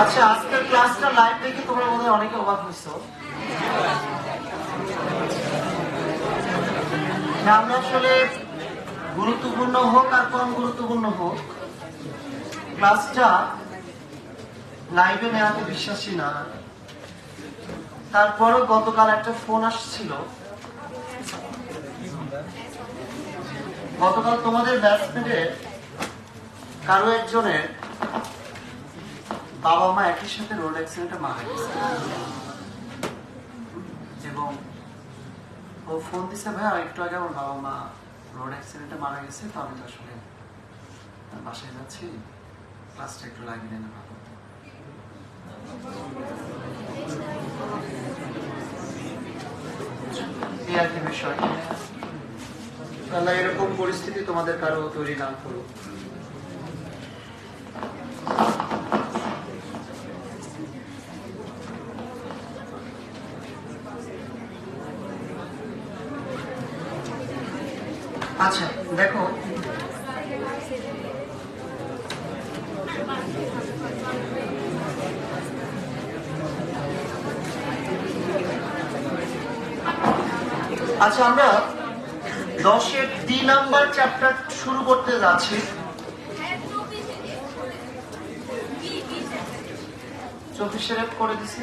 আচ্ছা, আজকের ক্লাসটা লাইভ দেখে তোমরা মনে হয় অনেকে অবাক হয়েছো। আমরা আসলে গুরুত্বপূর্ণ হোক আর কম গুরুত্বপূর্ণ হোক, ক্লাসটা লাইভে নেওয়াতে বিশ্বাসী না। তারপরও গতকাল একটা ফোন আসছিল, গতকাল তোমাদের ব্যাচমেটের কারো একজনের বাবা মা একই সাথে রোড অ্যাক্সিডেন্টে মারা গেছে এবং ও ফোন দিছে, ভাই একটু আগে আমার বাবা মা রোড অ্যাক্সিডেন্টে মারা গেছে, তো আমি তো আসলে বাসায় যাচ্ছি, ক্লাসটা একটু লাগিয়ে দেন ভালো। এই আর কি বিষয়। আল্লাহ এরকম পরিস্থিতি তোমাদের কারো তৈরি না করুক। আচ্ছা দেখো, আচ্ছা আমরা 10-এর 3 নাম্বার চ্যাপ্টার শুরু করতে যাচ্ছি। 24 করে দিছি।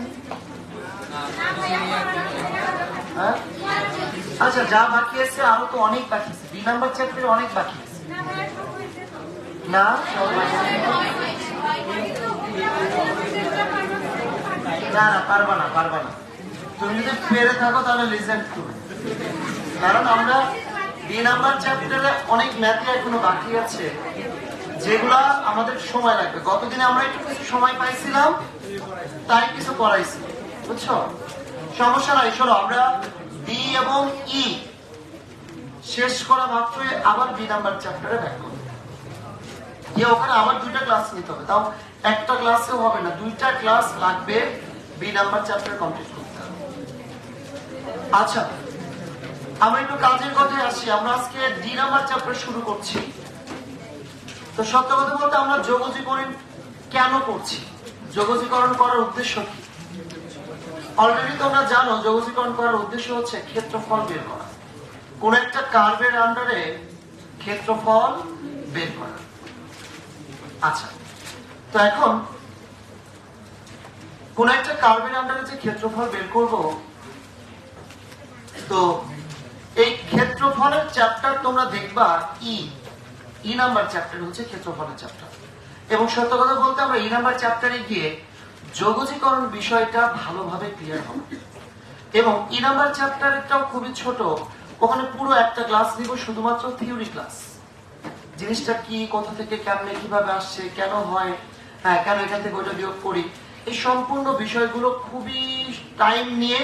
হ্যাঁ আচ্ছা, যা বাকি আছে আরো তো অনেক বাকি আছে, 2 নাম্বার চ্যাপ্টারে অনেক বাকি আছে না? না না, পারবা না, পারবা না। তুমি যদি পেরে থাকো তাহলে লিসেন করবে, কারণ আমরা 2 নাম্বার চ্যাপ্টারে অনেক ম্যাথে এখনো বাকি আছে যেগুলা আমাদের সময় লাগবে। গতদিনে আমরা একটু কিছু সময় পাইছিলাম তাই কিছু করাইছি, বুঝছো? সমস্যা নাই। শোনো, আমরা ডি এবং ই শেষ করা মাত্রই আবার 2 নাম্বার চ্যাপ্টারে ব্যাক করব। যে ওখানে আবার 2টা ক্লাস নিতে হবে, তাও একটা ক্লাসেও হবে না, 2টা ক্লাস লাগবে 2 নাম্বার চ্যাপ্টার কমপ্লিট করতে হবে। আচ্ছা, আমরা একটু কাজের কথায় আসি। আমরা আজকে ডি নাম্বার চ্যাপ্টার শুরু করছি। তো সত্য কথা বলতে আমরা যোগজীকরণ কেন করছি, যোগজীকরণ করার উদ্দেশ্য কি? অলরেডি তোমরা জানো যোগজীকরণ করার উদ্দেশ্য হচ্ছে ক্ষেত্রফল বের করা, কোন একটা কার্ভের আন্ডারে ক্ষেত্রফল বের করা। আচ্ছা, তো এখন কোন একটা কার্ভের আন্ডারে যে ক্ষেত্রফল বের করব, তো এই ক্ষেত্রফলের চ্যাপ্টার তোমরা দেখবা ই নাম্বার চ্যাপ্টার হচ্ছে ক্ষেত্রফলের চ্যাপ্টার। এবং সত্য কথা বলতে আমরা ই নাম্বার চ্যাপ্টারে গিয়ে যোগজীকরণ বিষয়টা ভালোভাবে ক্লিয়ার হবে। এবং ই নাম্বার চ্যাপ্টারটাও খুবই ছোট, ওখানে পুরো একটা ক্লাস নিব শুধুমাত্র থিওরি ক্লাস। জিনিসটা কি, কোথা থেকে কেমনে কিভাবে আসছে, কেন হয়, হ্যাঁ কেন এখান থেকে ওইটা বিয়োগ করি, এই সম্পূর্ণ বিষয়গুলো খুবই টাইম নিয়ে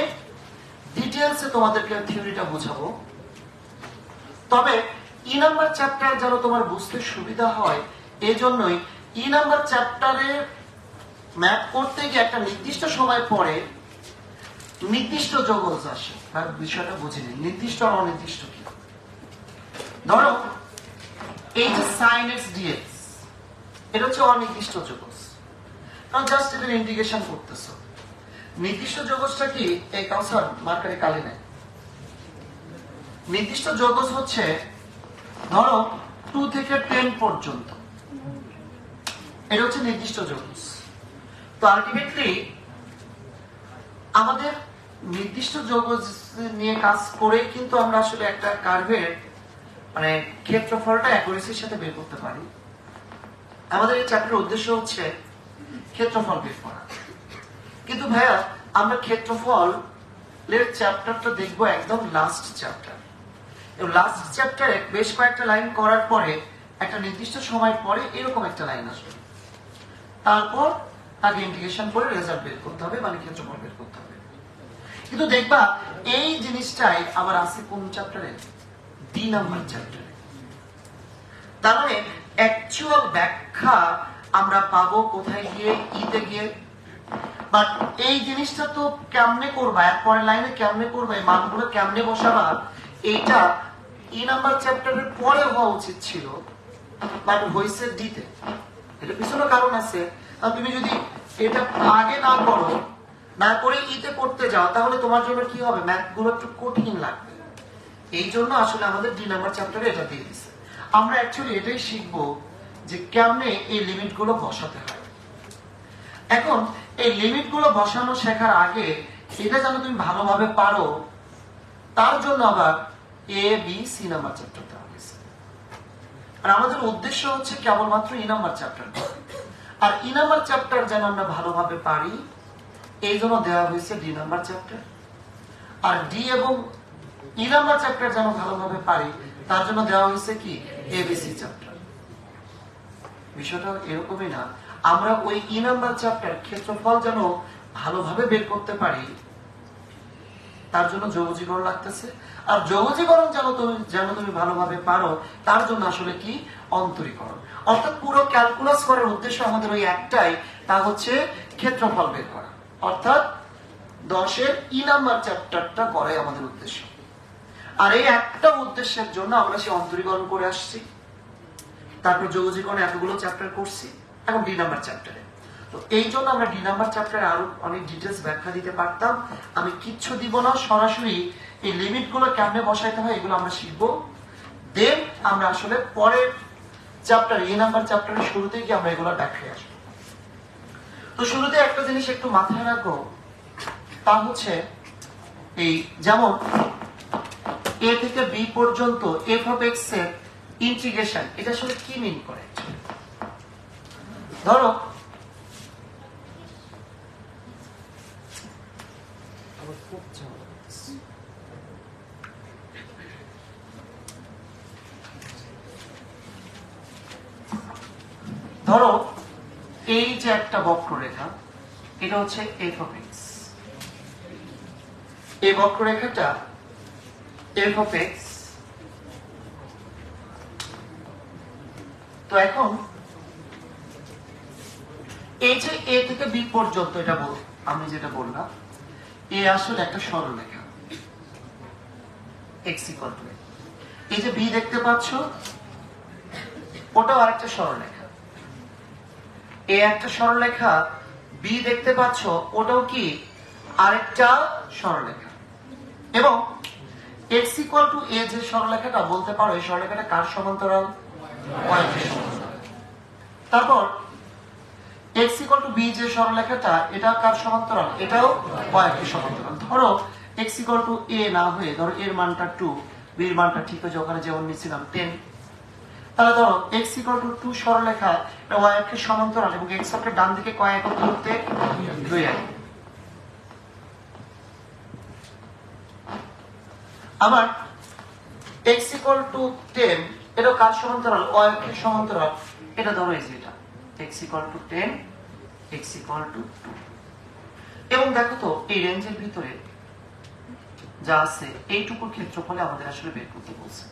ডিটেলসে তোমাদেরকে থিওরিটা বোঝাবো। তবে ই নাম্বার চ্যাপ্টার যেন তোমার বুঝতে সুবিধা হয়, এজন্যই ই নাম্বার চ্যাপ্টারে ম্যাথ করতে গিয়ে একটা নির্দিষ্ট সময় পরে নির্দিষ্ট যোগজ আসে। তার বিষয়টা বুঝিনি, নির্দিষ্ট আর অনির্দিষ্ট কি। ধরো এই যে sin x dx, এটা হচ্ছে অনির্দিষ্ট যোগজ, কারণ জাস্ট এটার ইন্টিগ্রেশন করতেছো। নির্দিষ্ট যোগজটা কি? এই কাউসার মার্কারে কালি নেয়। নির্দিষ্ট যোগজ হচ্ছে ধরো 2 থেকে 10 পর্যন্ত, এটা হচ্ছে নির্দিষ্ট যোগজ। তো আলটিমেটলি আমাদের নির্দিষ্ট যোগজ নিয়ে কাজ করে কিন্তু আমরা আসলে একটা কার্ভের মানে ক্ষেত্রফলটা অ্যাকুরেসির সাথে বের করতে পারি। আমাদের এই চ্যাপ্টারের উদ্দেশ্য হচ্ছে ক্ষেত্রফল বের করা। কিন্তু ভাইয়া আমরা ক্ষেত্রফল এর চ্যাপ্টারটা দেখবো একদম লাস্ট চ্যাপ্টার, এবং লাস্ট চ্যাপ্টারে বেশ কয়েকটা লাইন করার পরে একটা নির্দিষ্ট সময় পরে এরকম একটা লাইন আসবে, তারপর তাকে ইন্টিগ্রেশন করে রেজাল্ট বের করতে হবে, মানে ক্ষেত্রফল বের করতে হবে। কিন্তু দেখবা এই জিনিসটাই আবার আছে কোন চ্যাপ্টারে? ডি নাম্বার চ্যাপ্টারে। তার মানে অ্যাকচুয়াল ব্যাখ্যা আমরা পাবো কোথায় গিয়ে? ইতে গিয়ে। বাট এই জিনিসটা তো কেমনে করবা, এরপরের লাইনে কেমনে করবা, এই মানগুলো কেমনে বসাবা, এইটা ই নাম্বার চ্যাপ্টারের পরে হওয়া উচিত ছিল, বাট হয়েছে ডিতে। এটা পিছনে কারণ আছে। তুমি যদি এটা আগে না করো, না করে ইতে করতে যাও, তাহলে তোমার জন্য কি হবে? ম্যাথ গুলো একটু কঠিন লাগবে। এই জন্য আসলে আমাদের ডি নাম্বার চ্যাপ্টারে এটা দিয়ে দিচ্ছে। আমরা অ্যাকচুয়ালি এটাই শিখবো যে কেমনে এই লিমিট গুলো বসাতে হয়। এখন এই লিমিট গুলো বসানো শেখার আগে এটা যেন তুমি ভালোভাবে পারো, তার জন্য আবার A B C number chapter দেওয়া হয়েছে। আর আমাদের উদ্দেশ্য হচ্ছে কেবলমাত্র ই নাম্বার চ্যাপ্টার, আর ই নাম্বার চ্যাপ্টার যেন আমরা ভালোভাবে পারি এই জন্য দেওয়া হয়েছে ডি নাম্বার চ্যাপ্টার। আর ডি এবং ই নাম্বার চ্যাপ্টার যেন ভালোভাবে পারি তার জন্য দেওয়া হয়েছে কি? ABC chapter. বিষয়টা এরকমই না, আমরা ওই ই নাম্বার চ্যাপ্টার ক্ষেত্রফল যেন ভালোভাবে বের করতে পারি তার জন্য যৌগজীকরণ লাগতেছে। আর যৌগজীকরণ যেন তুমি ভালোভাবে পারো তার জন্য আসলে কি? অন্তরীকরণ। অর্থাৎ পুরো ক্যালকুলাস করার উদ্দেশ্য আমাদের ওই একটাই, তা হচ্ছে ক্ষেত্রফল বের করা। অর্থাৎ 10-এর ই নাম্বার চ্যাপ্টারটা করাই আমাদের উদ্দেশ্য। আর এই একটা উদ্দেশ্যের জন্য আমরা সে অন্তরীকরণ করে আসছি, তারপর যৌগজীকরণে এতগুলো চ্যাপ্টার করছি, এখন ডি নাম্বার চ্যাপ্টারে। তো এই জন্য আমরা ডি নাম্বার চ্যাপ্টারে আরো অনেক ডিটেলস ব্যাখ্যা দিতে পারতাম, আমি কিচ্ছু দিব না, সরাসরি এই লিমিট গুলো কেমনে বসাইতে হয় এগুলো আমরা শিখবো। দেন আমরা আসলে পরের চ্যাপ্টার ই নাম্বার চ্যাপ্টারের শুরুতে গিয়ে আমরা এগুলো ব্যাখ্যায় আসবো। তো শুরুতে একটা জিনিস একটু মাথায় রাখবো, তা হচ্ছে এই যেমন এ থেকে বি পর্যন্ত এফ অফ এক্স এর ইন্টিগ্রেশন, এটা আসলে কি মিন করে? ধরো ধরো এই যে একটা বক্ররেখা, এটা হচ্ছে এফ অফ এক্স। এই বক্ররেখাটা এফ অফ এক্স। তো এখন এই যে এ থেকে বি পর্যন্ত, এটা আমি যেটা বললাম, এ আসলে একটা সরলরেখা এক্স ইকুয়াল টু। এই যে বি দেখতে পাচ্ছ, ওটাও আরেকটা সরলরেখা। এ একটা সরলরেখা, বি দেখতে পাচ্ছ, ওটাও কি আরেকটা সরলরেখা। এবং এক্স ইকুয়াল টু এ যে সরলরেখাটা, বলতে পারো এই সরলরেখাটা কার সমান্তরাল? ওয়াই এর সমান্তরাল। তারপর এক্স ইকুয়াল টু বি যে সরলরেখাটা, এটা কার সমান্তরাল? এটাও ওয়াই এর সমান্তরাল। ধরো এক্স ইকুয়াল টু এ না হয়ে ধরো এর মানটা 2, বি এর মানটা ঠিক আছে ওখানে যেমন নিছিলাম 10। তাহলে ধরো এক্স ইকুয়াল টু 2 সরলরেখা, এটা ওয়াই এর সমান্তরাল, এবং এক্স অক্ষের ডান দিকে কয় একক দূরত্বে? 2 একক। আবার x equal to 10, এটা কার সমান্তরাল? y এর সমান্তরাল। এটা ধরো এই যে এটা x equal to 10, x equal to 2। এবং দেখো তো এই রেঞ্জের ভিতরে যা আছে এইটুকুর ক্ষেত্রফলে আমাদের আসলে বের করতে বলছে।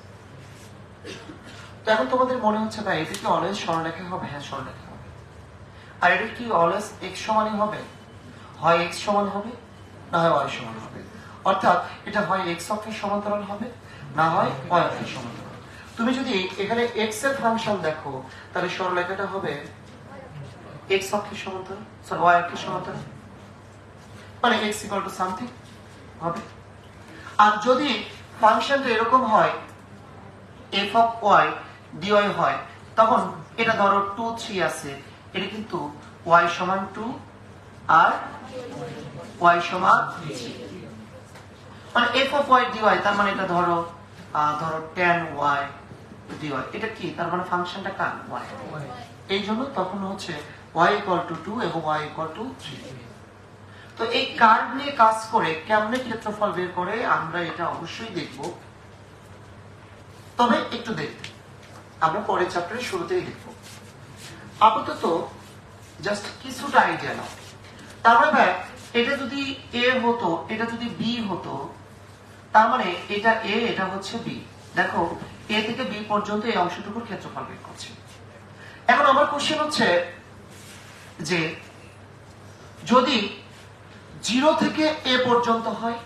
তো এখন তোমাদের মনে হচ্ছে ভাই এটা কি অলওয়েজ সরলরেখা হবে? হ্যাঁ সরলরেখা হবে। আর এটা কি অলওয়েজ x সমানই হবে? হয় x সমান হবে, না হয় y সমান হবে। অর্থাৎ এটা হয় x অক্ষের সমান্তরাল হবে, না হয় y অক্ষের সমান্তরাল। তুমি যদি এখানে x এর ফাংশন দেখো, তাহলে সরলরেখাটা হবে x অক্ষের সমান্তরাল, সরি y অক্ষের সমান্তরাল, মানে x ইকুয়াল টু সামথিং হবে। আর যদি ফাংশনটা এরকম হয় f অফ y dy হয়, তখন এটা ধরো 2 3 আছে, এটা কিন্তু y সমান 2 আর y সমান 3, মানে f অফ y dy, তার মানে এটা ধরো 10y dy, এটা কি তার মানে ফাংশনটা কার? y। এই জন্য তখন হচ্ছে y ইকুয়াল টু 2 এবং y ইকুয়াল টু 3। তো এই কার্ভ নিয়ে কাজ করে কেমনে ক্ষেত্রফল বের করে আমরা এটা অবশ্যই দেখব, তবে একটু দেখব। আমরা পরের চ্যাপ্টারের শুরুতেই দেখবো। আপাতত জাস্ট কিছুটা আইডিয়া নাও। তারপরে ভাই এটা যদি এ হতো, এটা যদি বি হতো, তার মানে এটা এ, এটা হচ্ছে বি। দেখো এ থেকে বি পর্যন্ত এই অংশটুকুর ক্ষেত্রফল বের করছি। এখন আমার কোশ্চেন হচ্ছে যে যদি 0 থেকে এ পর্যন্ত হয়,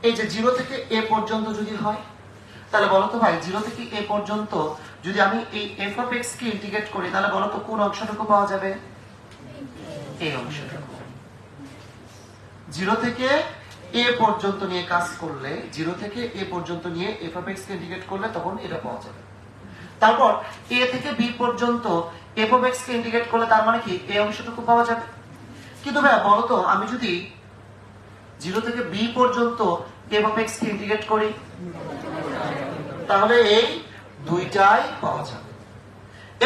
এই যে 0 থেকে এ পর্যন্ত যদি হয়, তাহলে বলতো ভাই 0 থেকে এ পর্যন্ত যদি আমি এই f of x K integrate করি, তাহলে বলতো কোন অংশটুকু পাওয়া যাবে? এই অংশটুকু। 0 থেকে এ পর্যন্ত নিয়ে কাজ করলে, 0 থেকে এ পর্যন্ত নিয়ে f of x K integrate করলে তখন এটা পাওয়া যাবে। তারপর a থেকে b পর্যন্ত f of x K integrate করলে তার মানে কি এই অংশটুকু পাওয়া যাবে। কিন্তু ভাই বলতো আমি যদি 0 থেকে b পর্যন্ত f of x K integrate করি, তাহলে এই দুইটাই পাওয়া যাবে।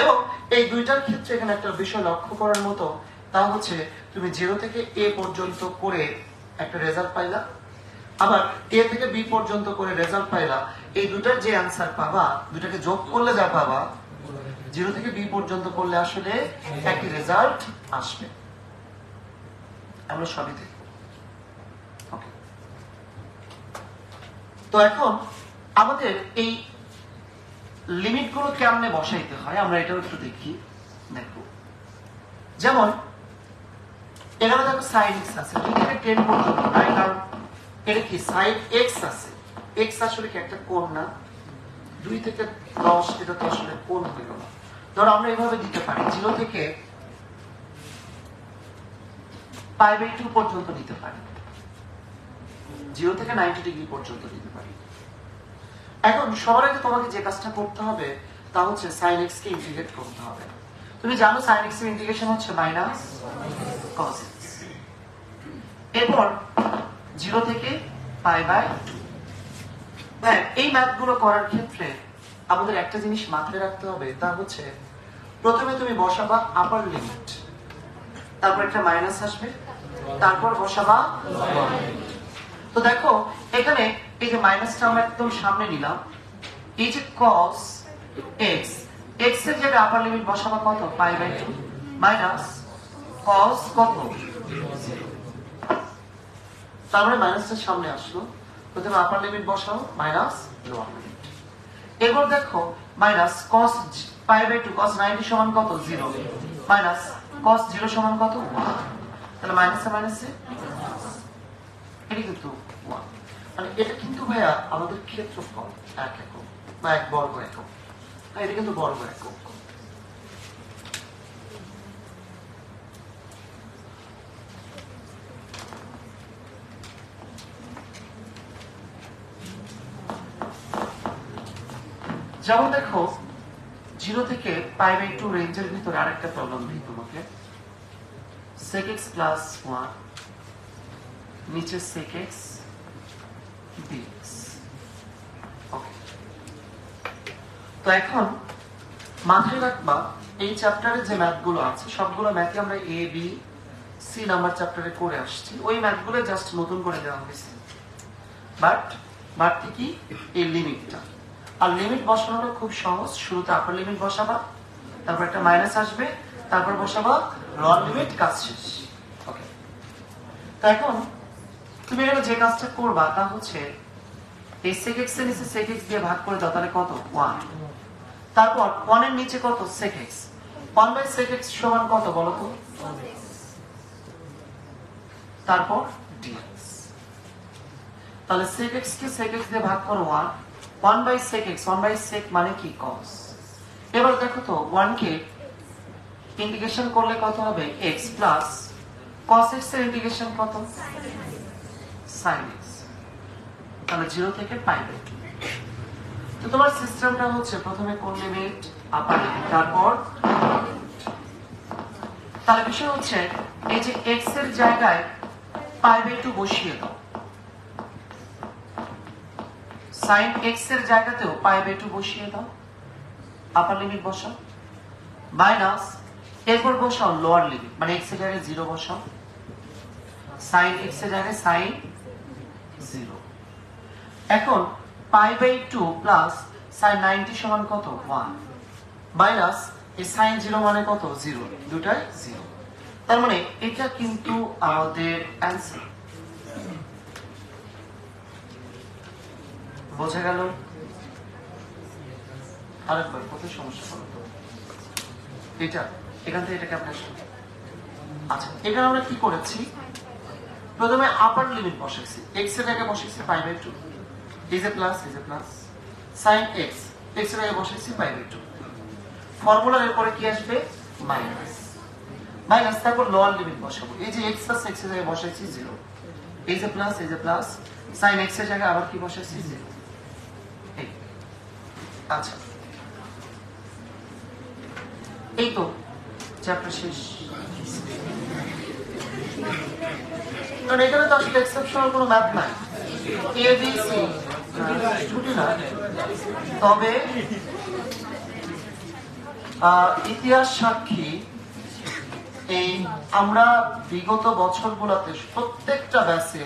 এবং এই দুইটার ক্ষেত্রে এখানে একটা বিষয় লক্ষ্য করার মতো, তা হচ্ছে তুমি 0 থেকে a পর্যন্ত করে একটা রেজাল্ট পাইলা, আবার a থেকে b পর্যন্ত করে রেজাল্ট পাইলা, এই দুটার যে অ্যান্সার পাবা, দুটাকে যোগ করলে যা পাবা, 0 থেকে b পর্যন্ত করলে আসলে একই রেজাল্ট আসবে। আমরা সবই দেখব। ওকে, তো এখন আমাদের এই লিমিটগুলো কেমনে বসাইতে হয় আমরা এটাও একটু দেখি। দেখো যেমন এখানে দেখো sin x আছে, 2 থেকে 10 পর্যন্ত নাই, কারণ এটা কি sin x আছে। x আসলে কি একটা কোণ না? 2 থেকে 10 এটা তো আসলে কোণ হইল না। ধরো আমরা এভাবে দিতে পারি, 0 থেকে π/2 পর্যন্ত দিতে পারি, 0 থেকে 90 ডিগ্রি পর্যন্ত দিতে পারি। এখন সবার আগে তোমাকে যে কাজটা করতে হবে তা হচ্ছে sin x কে ইন্টিগ্রেট করতে হবে। তুমি জানো sin x এর ইন্টিগ্রেশন হচ্ছে মাইনাস cos x। এরপর 0 থেকে π/2। হ্যাঁ, এই ম্যাথগুলো করার ক্ষেত্রে আমাদের একটা জিনিস মাথায় রাখতে হবে, তা হচ্ছে প্রথমে তুমি বসাবা আপার লিমিট, তারপর একটা মাইনাস আসবে, তারপর বসাবা লোয়ার লিমিট। তো দেখো এখানে এই যে মাইনাসটা আমরা একদম সামনে নিলাম, এই যে cos x, x এর জায়গায় আপার লিমিট বসাবা কত? π/2 মাইনাস cos কত? 0। তারপরে মাইনাসটা সামনে আসলো, প্রথমে আপার লিমিট বসাও মাইনাস লোয়ার লিমিট। এরপর দেখো মাইনাস cos π/2, cos 90 সমান কত? 0 মাইনাস cos 0 সমান কত? 1। তাহলে মাইনাসে মাইনাসে এটা কিন্তু 1। মানে এটা কিন্তু ভাইয়া আমাদের ক্ষেত্রফল 1 একক বা 1 বর্গ একক। এটা কিন্তু বর্গ একক। যেমন দেখো 0 থেকে π/2 রেঞ্জের ভিতরে আরেকটা প্রবলেম দিই তোমাকে, sec x plus 1 নিচে sec x dx। ওকে, তো এখন মাথায় রাখবা এই চ্যাপ্টারে যে ম্যাথগুলো আছে সবগুলো ম্যাথই আমরা a b c নাম্বার চ্যাপ্টারে করে আসছি। ওই ম্যাথগুলো জাস্ট নতুন করে দেওয়া হয়েছে, বাট বাড়তি কি এই লিমিটটা। আর লিমিট বসানোটা খুব সহজ, শুরুতে আপার লিমিট বসাবা, তারপর একটা মাইনাস আসবে, তারপর বসাবা লোয়ার লিমিট, কাজ শেষ। ওকে, তো এখন তুমি এখানে যে কাজটা করবা তা হচ্ছে এই sec x এর নিচে sec x দিয়ে ভাগ করে দাও, তাহলে কত? 1। তারপর 1 এর নিচে কত? sec x। 1/sec x সমান কত বলো তো? তারপর dx। তাহলে sec x কে sec x দিয়ে ভাগ করো 1, 1/sec x, 1/sec মানে কি? cos। এবার দেখো তো 1 কে ইন্টিগ্রেশন করলে কত হবে? x প্লাস cos x এর ইন্টিগ্রেশন কত? sin x। তাহলে 0 থেকে π/2। তো তোমার সিস্টেমটা হচ্ছে প্রথমে কোন লিমিট? আপার লিমিট, তারপর তাহলে বিষয় হচ্ছে এই যে x এর জায়গায় π/2 বসিয়ে দাও, sin x এর জায়গাতেও π/2 বসিয়ে দাও, আপার লিমিট বসাও, মাইনাস এরপর বসাও লোয়ার লিমিট, মানে x এর জায়গায় 0 বসাও, sin x এর জায়গায় sin 0। এখন π/2 প্লাস sin 90 সমান কত 1 মাইনাস এই sin 0 মানে কত 0, দুটাই 0। তার মানে এটা কিন্তু আমাদের অ্যান্সার। বোঝা গেল? আরেকবার কত সমস্যা হলো তো এটা, এখান থেকে এটাকে আমরা আচ্ছা এখানে আমরা কি করেছি, প্রথমে আপার লিমিট বসাইছি, x এর জায়গায় বসাইছি π/2, is a plus sin x, x এর জায়গায় বসাইছি π/2, ফর্মুলার এরপরে কি আসবে মাইনাস, তারপর লোয়ার লিমিট বসাবো, এই যে x আছে x এর জায়গায় বসাইছি 0, is a plus sin x এর জায়গায় আবার কি বসাইছি 0। আচ্ছা এই তো চ্যাপ্টার শেষ। কারণ এখানে তো আসলে এক্সেপশনাল কোনো ম্যাথ নাই, এ বি সি ছুটি না। তবে ইতিহাস সাক্ষী এই আমরা বিগত বছরগুলোতে প্রত্যেকটা ব্যাচে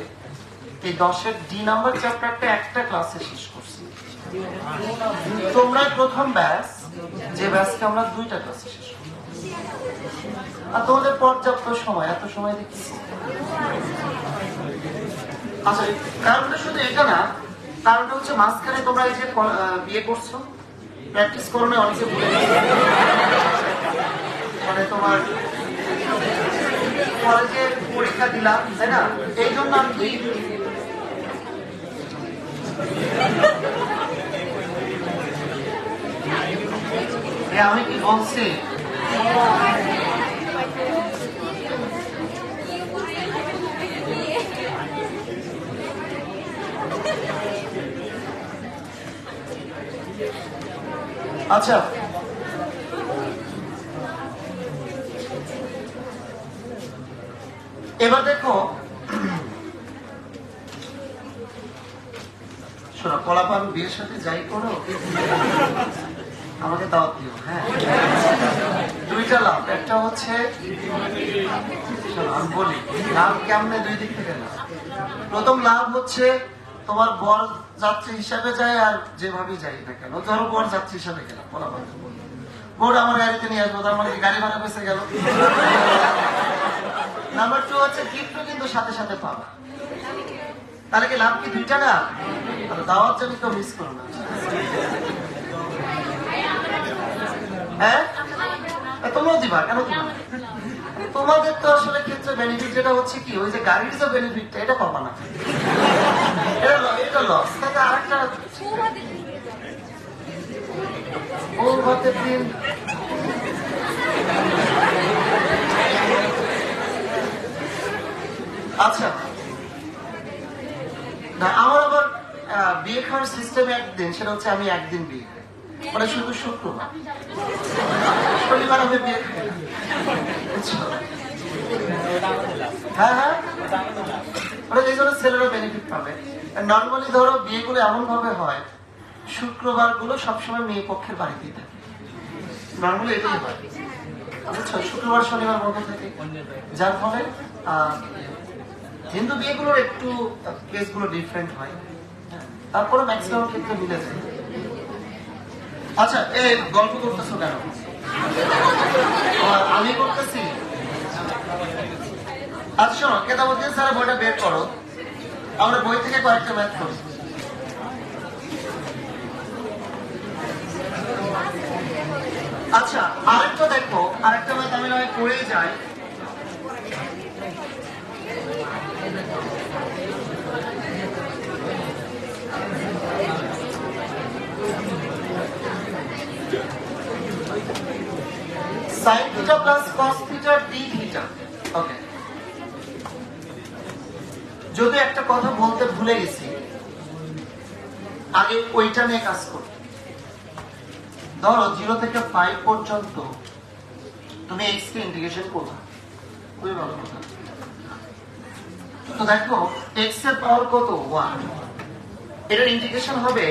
এই 10-এর ডি নাম্বার চ্যাপ্টারটা একটা ক্লাসে শেষ করছি। তোমরা প্রথম ব্যাচ, যে ব্যাচকে আমরা 2টা ক্লাসে শেষ করছি, আর তোমাদের পর্যাপ্ত সময়, এত সময় দেখি। আচ্ছা কারণটা শুধু এটা না, কারণটা হচ্ছে মাঝখানে তোমরা এই যে বিয়ে করছো, প্র্যাকটিস করো না, অনেকে ভুলে গেছে, মানে তোমার কলেজে পরীক্ষা দিলাম তাই না, এই জন্য আমি কি বলছি, আচ্ছা এবার দেখো, শোনো কলাপান বিয়ের সাথে যাই করো আমাকে দাওয়াত দিও। হ্যাঁ 2টা লাভ, একটা হচ্ছে আমি বলি লাভ কেমনে, 2 দিক থেকে লাভ। প্রথম লাভ হচ্ছে তোমার বর যাত্রী হিসাবে যায়, আর যেভাবে যাই না কেন, ধরো বর যাত্রী হিসাবে গেলাম, কলাপান বোর আমার গাড়িতে নিয়ে আসবো, তার মানে গাড়ি ভাড়া বেঁচে গেল। নাম্বার 2 হচ্ছে গিফটও কিন্তু সাথে সাথে পাবা, তাহলে কি লাভ কি 2টা না? দাওয়াত জানি তো মিস করো না। হ্যাঁ তোমরাও দিবা, কেন দিবা? তোমাদের তো আসলে ক্ষেত্রে বেনিফিট যেটা হচ্ছে কি, ওই যে গাড়ির যে বেনিফিটটা এটা পাবা না, এটা লস। তাতে আরেকটা দিন আচ্ছা না, আমার আবার বিয়ে খাওয়ার সিস্টেম একদিন, সেটা হচ্ছে আমি একদিন বিয়ে খাই, মানে শুধু শুক্রবার, শনিবার আমি বিয়ে খাই না। হ্যাঁ হ্যাঁ ওরা এই জন্য ছেলেরা বেনিফিট পাবে। নর্মালি ধরো বিয়েগুলো এমন ভাবে হয়, শুক্রবার গুলো সবসময় মেয়ে পক্ষের বাড়িতেই থাকে, নর্মালি এটাই হয়, বুঝছো? শুক্রবার শনিবার বন্ধ থাকে, যার ফলে হিন্দু বিয়েগুলোর একটু কেসগুলো ডিফারেন্ট হয়, তারপরে ম্যাক্সিমাম ক্ষেত্রে মিলে যায়। আচ্ছা এই গল্প করতেছো কেন? আমি করতেছি। আচ্ছা শোনো, কেতাবুদ্দিন স্যার বইটা বের করো, আমরা বই থেকে কয়েকটা ম্যাথ করি। আচ্ছা আরেকটা দেখো, আরেকটা ম্যাথ আমি নয় করেই যাই। sin theta plus cos theta d theta। ওকে, যদি একটা কথা বলতে ভুলে গেছি, আগে ওইটা নিয়ে কাজ করি। ধরো 0 থেকে 5 পর্যন্ত তুমি x কে ইন্টিগ্রেশন করবে, খুবই ভালো কথা। তো দেখো x এর পাওয়ার কত 1, এটার ইন্টিগ্রেশন হবে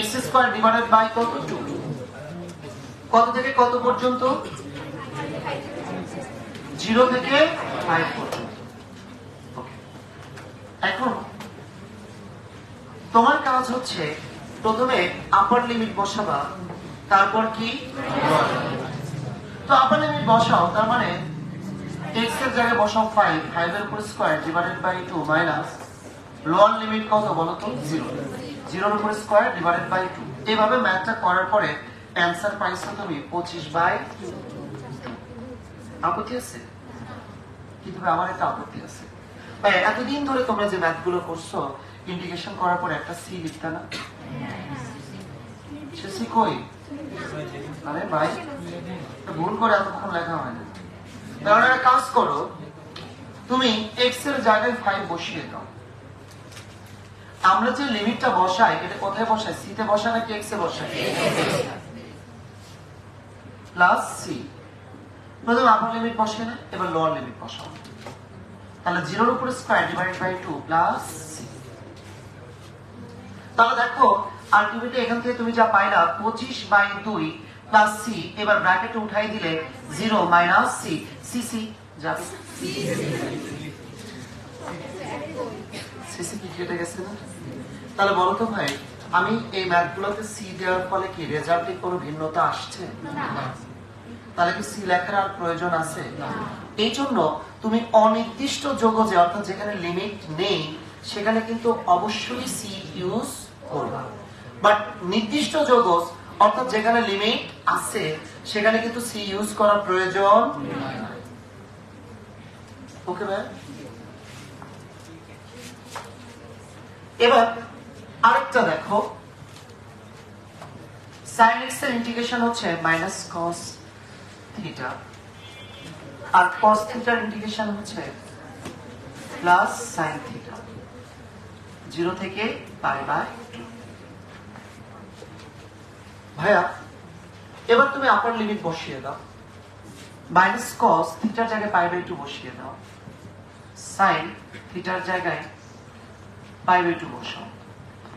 x স্কয়ার ডিভাইডেড বাই কত 2, কত থেকে কত পর্যন্ত? 0 থেকে 5 পর্যন্ত। এখন তোমার কাজ হচ্ছে প্রথমে আপার লিমিট বসাবা, তারপর কি তো আপার লিমিট বসাও, তার মানে x এর জায়গায় বসাও 5, 5 এর উপর square divided by 2 minus lower limit কত বলো তো 0, 0 এর উপর স্কয়ার ডিভাইডেড বাই 2। এইভাবে ম্যাথটা করার পরে অ্যানসার পাইছো তুমি 25/2। আপত্তি আছে? কিন্তু আমার একটা আপত্তি আছে ভাই, এতদিন ধরে তোমরা যে ম্যাথগুলো করছো ইন্টিগ্রেশন করার পর একটা সি লিখতা না, সে সি কই? আরে ভাই ভুল করে এতক্ষণ লেখা হয় না। তাহলে একটা কাজ করো, তুমি x এর জায়গায় 5 বসিয়ে দাও। আমরা যে লিমিটটা বসাই এটা কোথায় বসাই? সি তে বসাই নাকি x এ বসাই? Plus C. প্রথমে আপার লিমিট বসিয়ে না, এবার লোয়ার লিমিট বসাও। তাহলে 0 এর উপর square divided by 2 plus C. তাহলে দেখো আলটিমেটলি এখান থেকে তুমি যা পাইলা 25/2 প্লাস সি। এবার ব্র্যাকেটে উঠাই দিলে 0 মাইনাস সি, সি সি যাবে, সি সি কি কেটে গেছে না? তাহলে বলো তো ভাই, আমি এই ম্যাথগুলোতে সি দেওয়ার ফলে কি রেজাল্টে কোনো ভিন্নতা আসছে? তাহলে কি সি লেখার আর প্রয়োজন আছে? এই জন্য তুমি অনির্দিষ্ট যোগজে অর্থাৎ যেখানে লিমিট নেই সেখানে কিন্তু অবশ্যই সি ইউজ করবা, বাট নির্দিষ্ট যোগজ অর্থাৎ যেখানে লিমিট আছে সেখানে কিন্তু সি ইউজ করার প্রয়োজন। ওকে ভাই? এবার আরেকটা দেখো, sin x এর ইন্টিগ্রেশন হচ্ছে মাইনাস cos থিটা, আর cos থিটার ইন্টিগ্রেশন হচ্ছে প্লাস sin থিটা, 0 থেকে π/2। ভাইয়া এবার তুমি আপার লিমিট বসিয়ে দাও, মাইনাস cos থিটার জায়গায় π/2 বসিয়ে দাও, sin থিটার জায়গায় π/2 বসাও।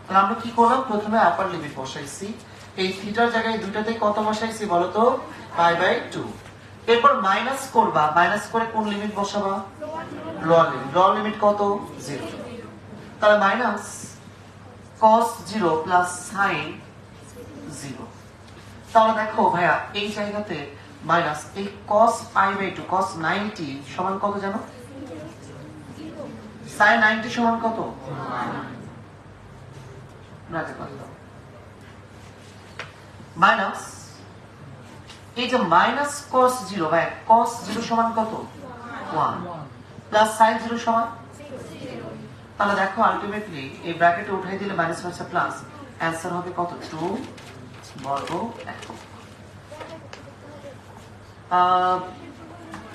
তাহলে আমরা কি করলাম? প্রথমে আপার লিমিট বসাইছি, এই থিটার জায়গায় দুইটাতে কত বসাইছি বলো তো? π/2। এরপর মাইনাস করবা, মাইনাস করে কোন লিমিট বসাবা? Lower limit. লোয়ার লিমিট কত? 0। তাহলে মাইনাস cos 0 প্লাস sin 0। তাহলে দেখো ভাইয়া এই জায়গাতে মাইনাস এই cos π/2 cos 90 সমান কত জানো? sin 90 সমান কত? মাইনাস এই যে মাইনাস cos 0 ভাই cos 0 সমান কত? 1 প্লাস sin 0 সমান, তাহলে দেখো আলটিমেটলি এই ব্র্যাকেটে উঠাই দিলে মাইনাস মাইনাস প্লাস অ্যানসার হবে কত? 2 বর্গ একক।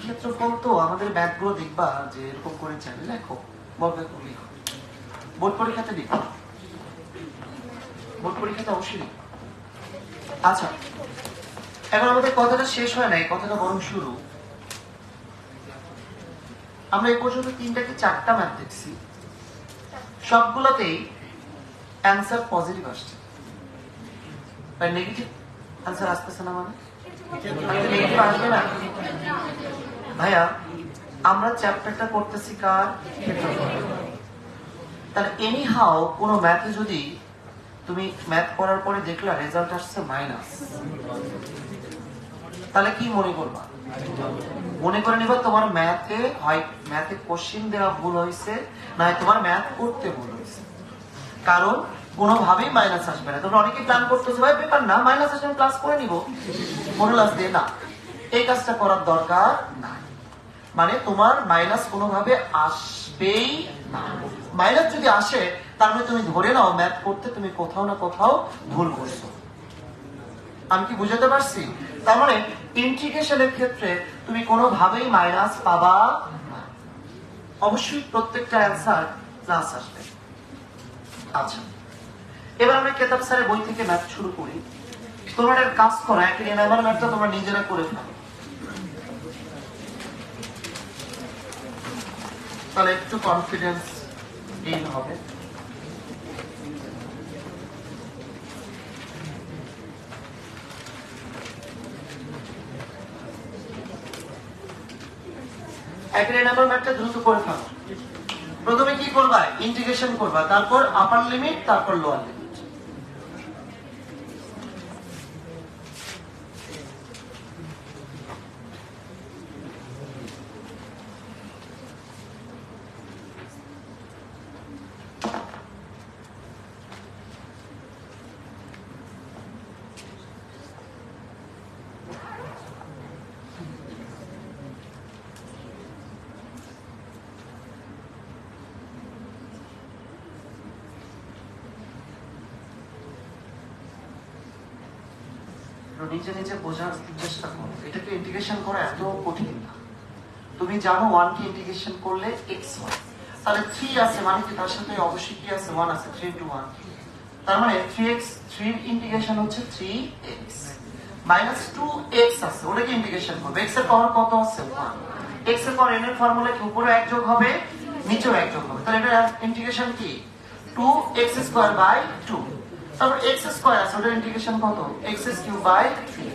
ক্ষেত্রফল তো আমাদের ম্যাথগুলো দেখবা যে এরকম করে চাইলে লেখো, বর্গ একক লিখো, বোর্ড পরীক্ষাতে লিখো, বোর্ড পরীক্ষাতে অবশ্যই লিখো। আচ্ছা এখন আমাদের কথাটা শেষ হয় নাই, কথাটা বরং শুরু। আমরা এই পর্যন্ত 3টা কি 4টা ম্যাথ দেখছি, সবগুলোতেই অ্যানসার পজিটিভ আসছে, তাই নেগেটিভ অ্যানসার আসতেছে না। মানে নেগেটিভ আসবে না ভাইয়া, আমরা চ্যাপ্টারটা করতেছি কার? ক্ষেত্রফল। তাহলে এনি হাউ কোনো ম্যাথে যদি তুমি ম্যাথ করার পরে দেখলা রেজাল্ট আসছে মাইনাস, তাহলে কি মনে করবা? মনে করে নিবা তোমার ম্যাথে হয় ম্যাথে কোশ্চেন দেওয়া ভুল হয়েছে, না তোমার ম্যাথ করতে ভুল হয়েছে, কারণ কোনোভাবেই মাইনাস আসবে না। তোমরা অনেকে প্ল্যান করতেছো ভাই পেপার না মাইনাস আসবে প্লাস করে নিব মডুলাস দিয়ে, না এই কাজটা করার দরকার নাই। মানে তোমার মাইনাস কোনোভাবে আসবেই না। মাইনাস যদি আসে তার মানে তুমি ধরে নাও ম্যাথ করতে তুমি কোথাও না কোথাও ভুল করছো। আমি কি বুঝাতে পারছি? তার মানে ইন্টিগ্রেশনের ক্ষেত্রে তুমি কোনোভাবেই মাইনাস পাবা না, অবশ্যই প্রত্যেকটা অ্যান্সার প্লাস আসবে। আচ্ছা এবার আমরা কেতাব স্যারের বই থেকে ম্যাথ শুরু করি। তোমরা একটা কাজ করো, একটা এনাবার ম্যাথটা তোমরা নিজেরা করে ফেলো, তাহলে একটু কনফিডেন্স গেইন হবে। একটা নাম্বার ম্যাথটা দ্রুত করে ফেলো। প্রথমে কি করবা? ইন্টিগ্রেশন করবা, তারপর আপার লিমিট, তারপর লোয়ার লিমিট। নিজে নিজে বোঝার চেষ্টা করো, এটাকে ইন্টিগ্রেশন করা এত কঠিন না। তুমি জানো 1 কে ইন্টিগ্রেশন করলে x হয়, তাহলে 3 আছে মানে কি তার সাথে অবশ্যই কি আছে 1 আছে, 3 into 1, তার মানে 3x, 3 এর ইন্টিগ্রেশন হচ্ছে 3x মাইনাস 2x আছে, ওটাকে ইন্টিগ্রেশন করবে। x এর পাওয়ার কত আছে 1, x এর পাওয়ার n এর ফর্মুলা কি উপরে 1 যোগ হবে নিচেও 1 যোগ হবে, তাহলে এটা ইন্টিগ্রেশন কি 2x² 2, তারপর x স্কয়ার আছে ওটার ইন্টিগ্রেশন কত x³ 3।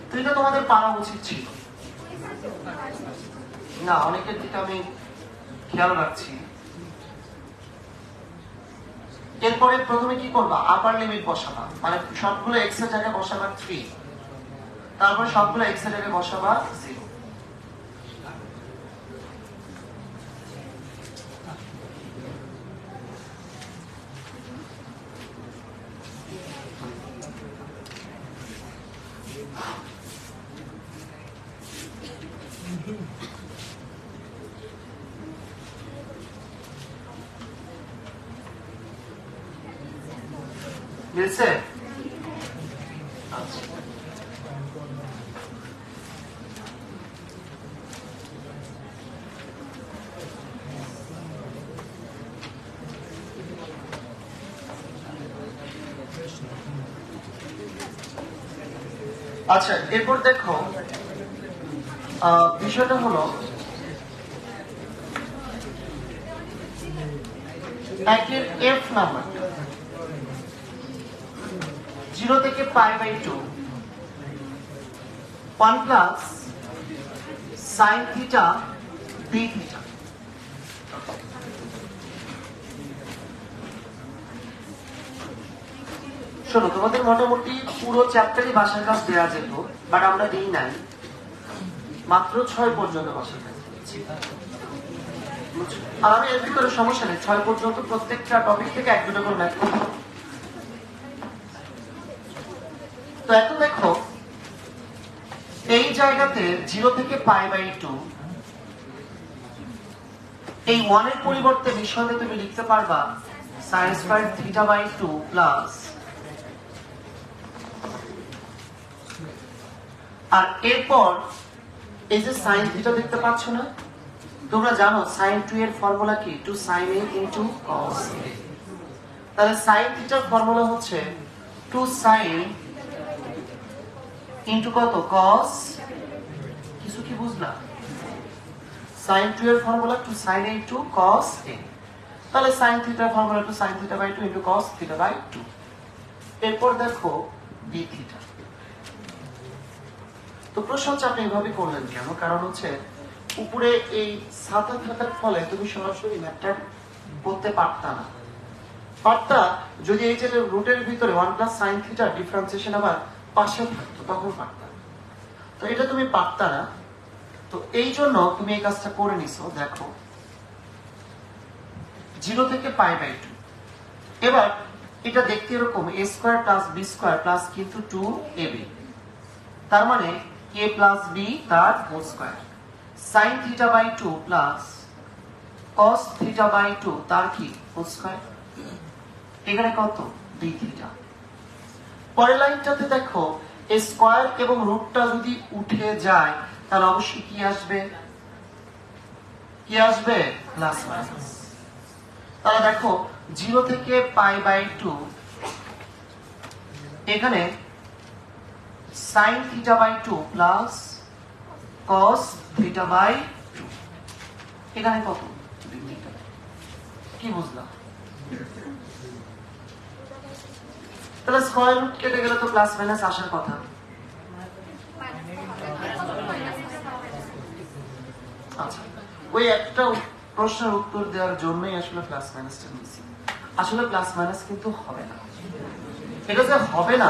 তো এটা তোমাদের পারা উচিত ছিল না, অনেকের দিকে আমি খেয়াল রাখছি। এরপরে প্রথমে কি করবা, আপার লিমিট বসাবা, মানে সবগুলো x এর জায়গায় বসাবা 3, তারপরে সবগুলো x এর জায়গায় বসাবা 0। মিলছে? আচ্ছা, আচ্ছা এরপর দেখো বিষয়টা হলো একের f নাম্বারটা 0 থেকে π/2 1 plus sin theta d theta. শোনো, তোমাদের মোটামুটি পুরো চ্যাপ্টারই ভাষার কাজ দেওয়া যেত, বাট আমরা দিই নাই, মাত্র 6 পর্যন্ত ভাষার কাজ দিয়েছি। আর আমি এর ভিতরে সমস্যা নেই, 6 পর্যন্ত প্রত্যেকটা টপিক থেকে 1-2টা করে ম্যাথ করব। তো এখন দেখো এই জায়গাতে 0 থেকে π/2 এই 1 এর পরিবর্তে নিঃসন্দেহে তুমি লিখতে পারবা sin² θ/2 প্লাস, আর এরপর এই যে sin থিটা দেখতে পাচ্ছ না, তোমরা জানো sin 2 এর ফর্মুলা কি 2sin a into cos a, তাহলে sin থিটার ফর্মুলা হচ্ছে 2sin into কত cos, কিছু কি বুঝলা? sin 2 এর formula 2sin a into cos a, তাহলে sin থিটার ফর্মুলা 2sin θ/2 into cos θ/2। এরপর দেখো d থিটা। তো প্রশ্ন হচ্ছে আপনি এভাবে করলেন কেন? কারণ হচ্ছে উপরে এই ছাতা থাকার ফলে তুমি সরাসরি ম্যাথটা করতে পারতা না, পারতা যদি এই যে রুটের ভিতরে 1 প্লাস sin থিটা ডিফারেন্সিয়েশন আবার পাশে থাকতো, তখন পারতা। তো এটা তুমি পারতা না, তো এই জন্য তুমি এই কাজটা করে নিছো। দেখো 0 থেকে π/2, এবার এটা দেখতে এরকম a² প্লাস b² প্লাস কিন্তু 2ab, তার মানে a প্লাস b তার whole square, sin θ/2 plus cos θ/2 তার কি হোল স্কয়ার, এখানে কত d থিটা। পরের লাইনটাতে দেখো a স্কয়ার এবং রুটটা যদি উঠে যায় তাহলে অবশ্যই কি আসবে, কি আসবে প্লাস মাইনাস। তাহলে দেখো 0 থেকে π/2 এখানে sin θ/2 প্লাস cos θ/2, এখানে কত কি বুঝলাম? তাহলে স্কয়ার রুট কেটে গেলে তো প্লাস মাইনাস আসার কথা। আচ্ছা, ওই একটা প্রশ্নের উত্তর দেওয়ার জন্যই আসলে প্লাস মাইনাসটা নিয়েছি। আসলে প্লাস মাইনাস কিন্তু হবে না, এটা যে হবে না।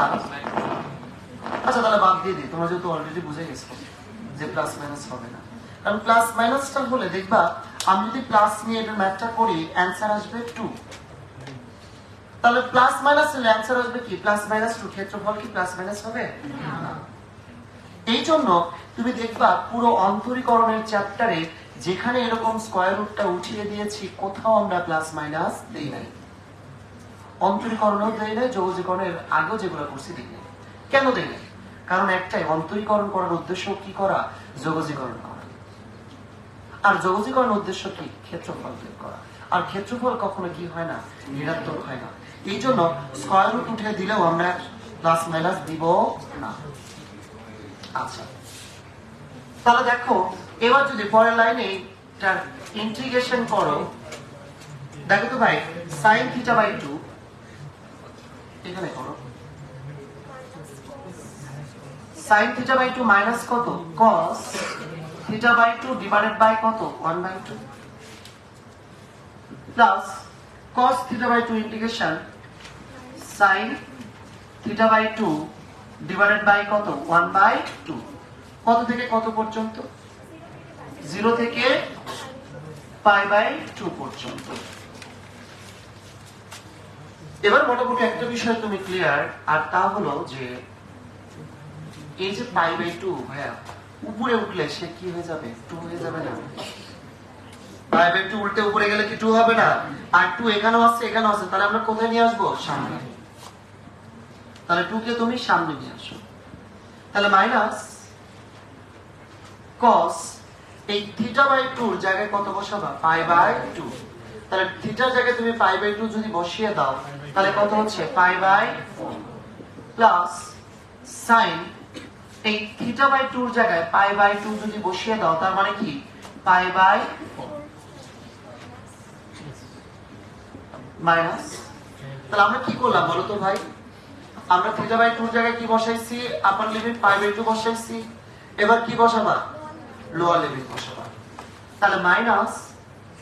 আচ্ছা তাহলে বাদ দিয়ে দিই, তোমরা যেহেতু অলরেডি বুঝে গেছো যে প্লাস মাইনাস হবে না, কারণ প্লাস মাইনাসটা হলে দেখবা আমি যদি প্লাস নিয়ে এটার ম্যাথটা করি অ্যান্সার আসবে 2, তাহলে প্লাস মাইনাস এর অ্যান্সার আসবে কি প্লাস মাইনাস 2, ক্ষেত্রফল কি প্লাস মাইনাস হবে না। এই জন্য তুমি দেখবা পুরো অন্তরীকরণের চ্যাপ্টারে যেখানে এরকম স্কয়ার রুটটা উঠিয়ে দিয়েছি কোথাও আমরা প্লাস মাইনাস দেই নাই, অন্তরীকরণও দেই নাই, যৌগীকরণের আগেও যেগুলো করছি দেই নাই। কেন দেই নাই? কারণ একটাই, অন্তরীকরণ করার উদ্দেশ্য কি করা? যোগজীকরণ করা। আর যোগজীকরণ উদ্দেশ্য কি? ক্ষেত্রফল বের করা। আর ক্ষেত্রফল কখনো কি হয় না? ঋণাত্মক হয় না। এই জন্য স্কয়ার রুট উঠে দিলেও আমরা প্লাস মাইনাস দিব না। আচ্ছা, তাহলে দেখো এবার যদি পরের লাইনে এটার ইন্টিগ্রেশন করো, দেখো তো ভাই sin θ/2 এখানে করো, sin θ/2 মাইনাস কত? cos θ/2 ডিভাইডেড বাই কত? 1/2 plus cos θ/2 integration sin θ/2 divided by কত? 1/2। কত থেকে কত পর্যন্ত? 0 থেকে π/2 পর্যন্ত। এবার মোটামুটি একটা বিষয় তুমি ক্লিয়ার, আর তা হলো যে এই যে π/2 ভাইয়া উপরে উঠলে সে কি হয়ে যাবে? 2 হয়ে যাবে না? π/2 উল্টে উপরে গেলে কি 2 হবে না? আর 2 এখানেও আছে এখানেও আছে, তাহলে আমরা কোথায় নিয়ে আসবো? সামনে। তাহলে 2 কে তুমি সামনে নিয়ে আসো। তাহলে মাইনাস cos এই θ/2 এর জায়গায় কত বসাবা? π/2। তাহলে থিটার জায়গায় তুমি π/2 যদি বসিয়ে দাও তাহলে কত হচ্ছে? π/4 প্লাস sin এই θ/2 এর জায়গায় π/2 যদি বসিয়ে দাও তার মানে কি? π/4 মাইনাস। তাহলে আমরা কি করলাম বলো তো ভাই? আমরা θ/2 এর জায়গায় কি বসাইছি? আপার লিমিট π/2 বসাইছি। এবার কি বসাবা? Lower limit বসাবা। তাহলে মাইনাস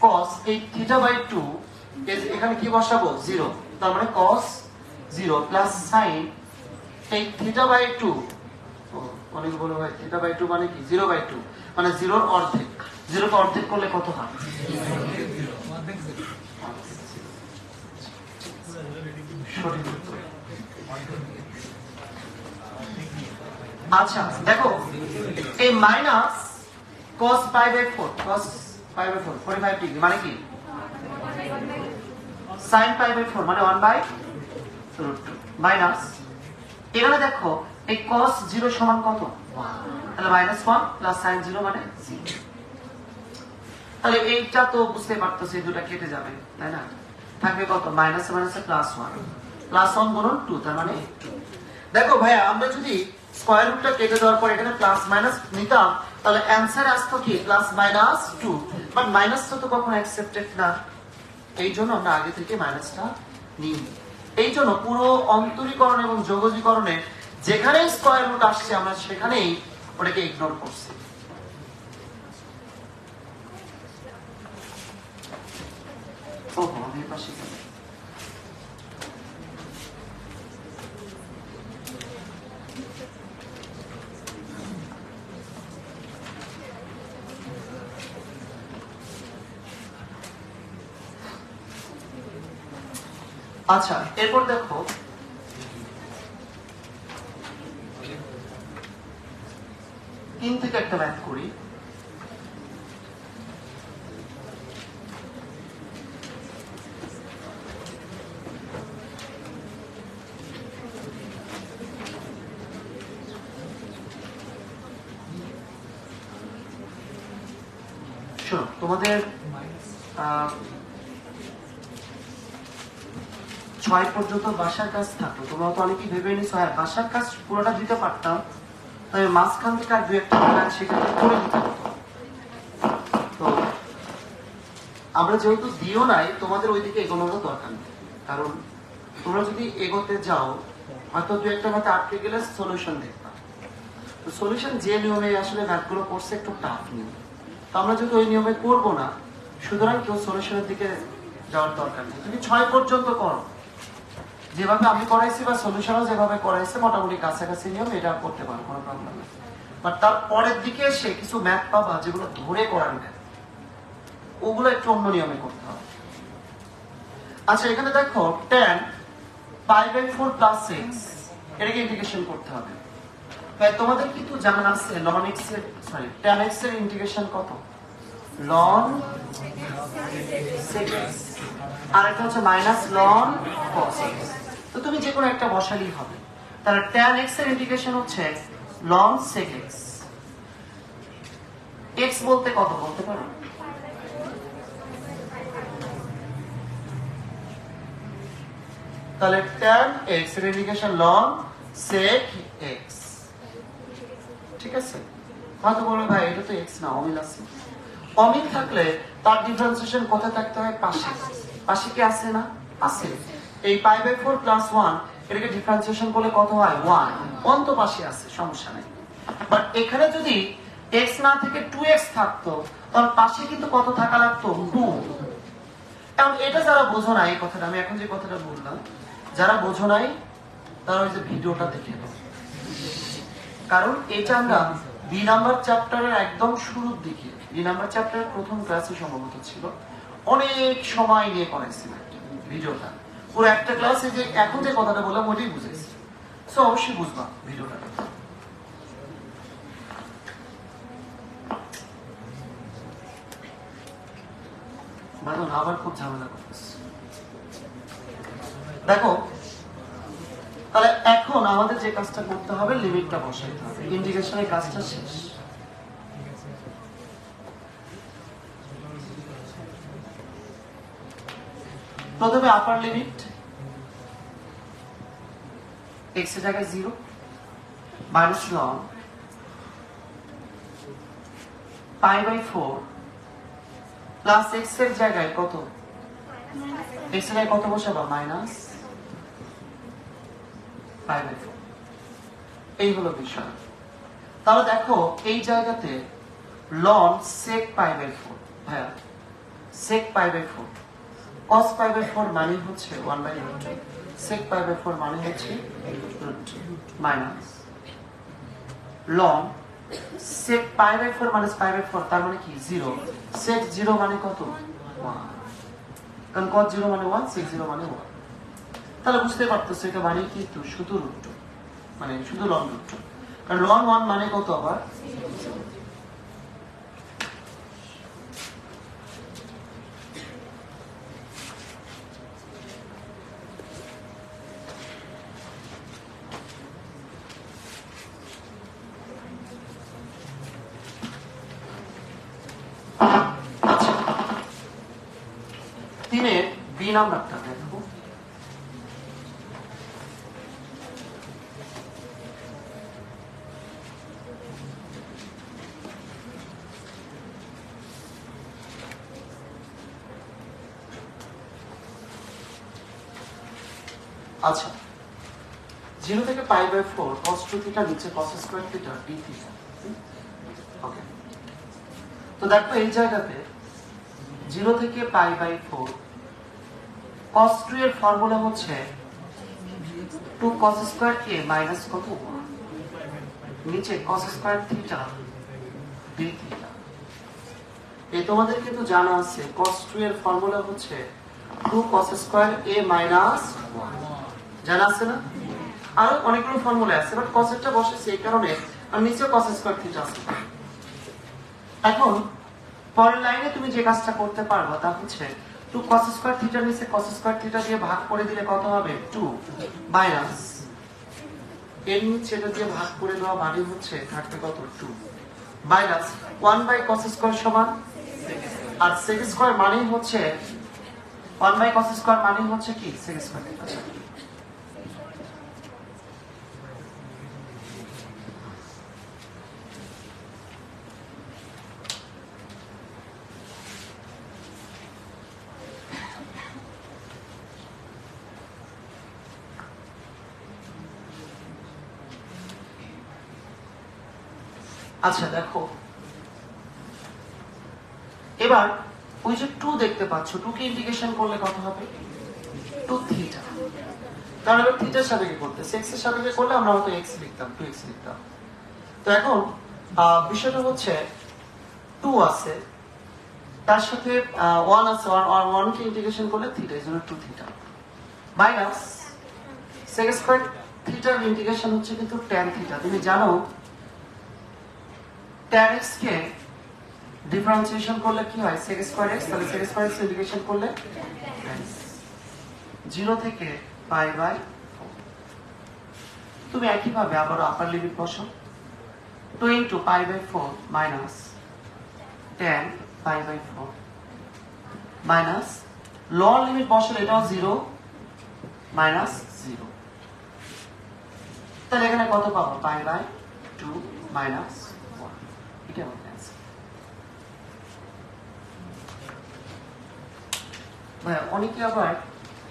cos এই θ/2 এখানে কি বসাবো? 0। তার মানে cos 0 প্লাস sin এই θ/2 অনেক বড় হয়, θ/2 মানে কি? 0/2 মানে 0 এর অর্ধেক। 0 কে অর্ধেক করলে কত হয়? সঠিক উত্তর। আচ্ছা দেখো এই মাইনাস cos π/4 cos π/4 45 ডিগ্রি মানে কি? sin π/4 মানে 1/√2 মাইনাস এখানে দেখো এই cos 0 সমান কত? 1। তাহলে -1 প্লাস sin 0 মানে 0। তাহলে এইটা তো বুঝতে পারতেছি দুটো কেটে যাবে, তাই না? থাকবে কত? মাইনাস মাইনাসে +1 +1 গুণন 2 তার মানে 2। দেখো ভাইয়া আমরা যদি স্কয়ার রুটটা কেটে দেওয়ার পর এখানে প্লাস মাইনাস নিতাম তাহলে অ্যানসার আসতো কি? +-2। বাট মাইনাসটা তো কখনো অ্যাকসেপ্টেড না, এই জন্য আমরা আগে থেকে মাইনাসটা নিই। এই জন্য পুরো অন্তরীকরণ এবং যোগজীকরণে যেখানেই স্কয়ার রুট আসছে আমরা সেখানেই ওটাকে ইগনোর করছি। ওহো এই পাশে আচ্ছা এরপর দেখো তিন থেকে একটা ম্যাথ করি। শোনো তোমাদের 6 পর্যন্ত বাসার কাজ থাকতো, তোমরা তো অনেকেই ভেবে নিছো হ্যাঁ বাসার কাজ পুরোটা দিতে পারতাম, তবে মাঝখান থেকে আর 2-একটা কাজ সেখানে করে দিতে হতো। তো আমরা যেহেতু দিও নাই তোমাদের ওইদিকে এগোনোরও দরকার নেই, কারণ তোমরা যদি এগোতে যাও হয়তো 2-একটা ম্যাথে আটকে গেলে সলিউশন দেখবা। তো সলিউশন যে নিয়মে আসলে ম্যাথগুলো করছে একটু টাফ নিয়ম, তো আমরা যেহেতু ওই নিয়মে করবো না সুতরাং কেউ সলিউশনের দিকে যাওয়ার দরকার নেই। তুমি 6 পর্যন্ত করো যেভাবে আমি করাইছি বা সলিউশনও যেভাবে করাইছে মোটামুটি কাছাকাছি নিয়ম, এটা করতে পারো, কোনো প্রবলেম নেই। বাট তার পরের দিকে এসে কিছু ম্যাথ পাবা যেগুলো ধরে করার ম্যাথ, ওগুলো একটু অন্য নিয়মে করতে হবে। আচ্ছা এখানে দেখো tan π/4 + 6 এটাকে ইন্টিগ্রেশন করতে হবে। তাই তোমাদের কিন্তু জানা আছে ln x এর tan x এর ইন্টিগ্রেশন কত? ln 6x আর এটা হচ্ছে -ln cos x। তো তুমি যে কোনো একটা বসালেই হবে। তাহলে tan x এর ইন্টিগ্রেশন হচ্ছে ln sec x। x বলতে কত বলতে পারো? তাহলে tan x এর ইন্টিগ্রেশন ln sec x। ঠিক আছে, হয়তো বলবে ভাই এটা তো x না, অমিল আছে। অমিল থাকলে তার ডিফারেন্সিয়েশন কোথায় থাকতে হয়? পাশে। পাশে কি আছে না? আছে। এই π/4 + 1 এটাকে ডিফারেন্সিয়েশন করলে কত হয়? 1। 1 তো পাশে আছে, সমস্যা নাই। বাট এখানে যদি x না থেকে 2x থাকতো তাহলে পাশে কিন্তু কত থাকা লাগতো? 2। এখন এটা যারা বোঝো না, এই কথাটা আমি এখন যে কথাটা বললাম, যারা বোঝো নাই তারা ওই যে ভিডিওটা দেখে নাও। কারণ এটা আমরা বি নাম্বার চ্যাপ্টারের একদম শুরুর দিকে, বি নাম্বার চ্যাপ্টারের প্রথম ক্লাসে সম্ভবত ছিল, অনেক সময় নিয়ে করাইছিলাম ভিডিওটা। পুরো একটা ক্লাসে যে এখন যে কথাটা বললাম ওইটাই বুঝেছি। সো অবশ্যই বুঝবা ভিডিওটা। বাদন আবার খুব ঝামেলা করতেছে। দেখো, তাহলে এখন আমাদের যে কাজটা করতে হবে, লিমিটটা বসাইতে হবে। ইন্টিগ্রেশনের কাজটা শেষ। প্রথমে আপার লিমিট x এর জায়গায় 0 মাইনাস ln π/4 প্লাস x এর জায়গায় কত? x এর জায়গায় কত বসাবো? মাইনাস π/4। এই হলো বিষয়। তাহলে দেখো এই জায়গাতে ln sec π/4, হ্যাঁ sec π/4 cos π/4 মানে হচ্ছে 1/√2, sec π/4 মানে হচ্ছে √2 মাইনাস ln sec π/4 মাইনাস π/4 তার মানে কি? 0। sec 0 মানে কত? 1। কারণ cos 0 মানে 1, sec 0 মানে 1। তাহলে বুঝতে পারতেছো এটা মানে কি? শুধু √2, মানে শুধু ln √2। কারণ ln 1 মানে কত আবার? তিনের বি নাম্বারটা দেখো। আচ্ছা, 0 থেকে π/4 cos 2 থিটা নিচে cos square theta d theta. Okay, তো দেখো এই জায়গাতে 0 থেকে π/4 cos 2 এর ফর্মুলা হচ্ছে 2 cos স্কয়ার a মাইনাস কত? নিচে cos square theta d theta. এই তোমাদের কিন্তু জানা আছে cos 2 এর ফর্মুলা হচ্ছে 2 cos স্কয়ার a মাইনাস 1, জানা আছে না? আর অনেকগুলো ফর্মুলা আছে, বাট cos এরটা বসেছে এই কারণে, আর নিচে cos স্কয়ার থিটা আছে। এখন পরের লাইনে তুমি যে কাজটা করতে পারবা তা হচ্ছে 2 cos স্কয়ার থিটা নিচে cos স্কয়ার থিটা দিয়ে ভাগ করে দিলে কত হবে? 2 মাইনাস এর নিচে এটা দিয়ে ভাগ করে দেওয়া মানে হচ্ছে থাকবে কত? 2 মাইনাস 1/cos স্কয়ার সমান, আর sec স্কয়ার মানেই হচ্ছে 1/cos স্কয়ার মানেই হচ্ছে কি? sec square. আচ্ছা দেখো, এবার ওই যে 2 দেখতে পাচ্ছ, 2 কে ইন্টিগ্রেশন করলে কত হবে? 2 থিটা। কারণ এবার থিটার সাপেক্ষে করতে, x এর সাপেক্ষে করলে আমরা হয়তো x লিখতাম, 2x লিখতাম। তো এখন বিষয়টা হচ্ছে 2 আছে, তার সাথে 1 আছে, 1 কে ইন্টিগ্রেশন করলে থিটা, এর জন্য 2 থিটা মাইনাস sec স্কয়ার থিটার ইন্টিগ্রেশন হচ্ছে কিন্তু tan থিটা। তুমি জানো tan x কে ডিফারেন্সিয়েশন করলে কি হয়? sec square x। তাহলে sec স্কয়ার x ইন্টিগ্রেশন করলে 0 থেকে π/4 তুমি একইভাবে আবার আপার লিমিট বসো, 2 into pi by 4 minus 10 pi by 4 minus lower limit বসালে এটাও 0 minus 0, তাহলে এখানে কত পাবো? pi by 2 minus 1, এটা হবে অ্যান্সার। ভাইয়া অনেকে আবার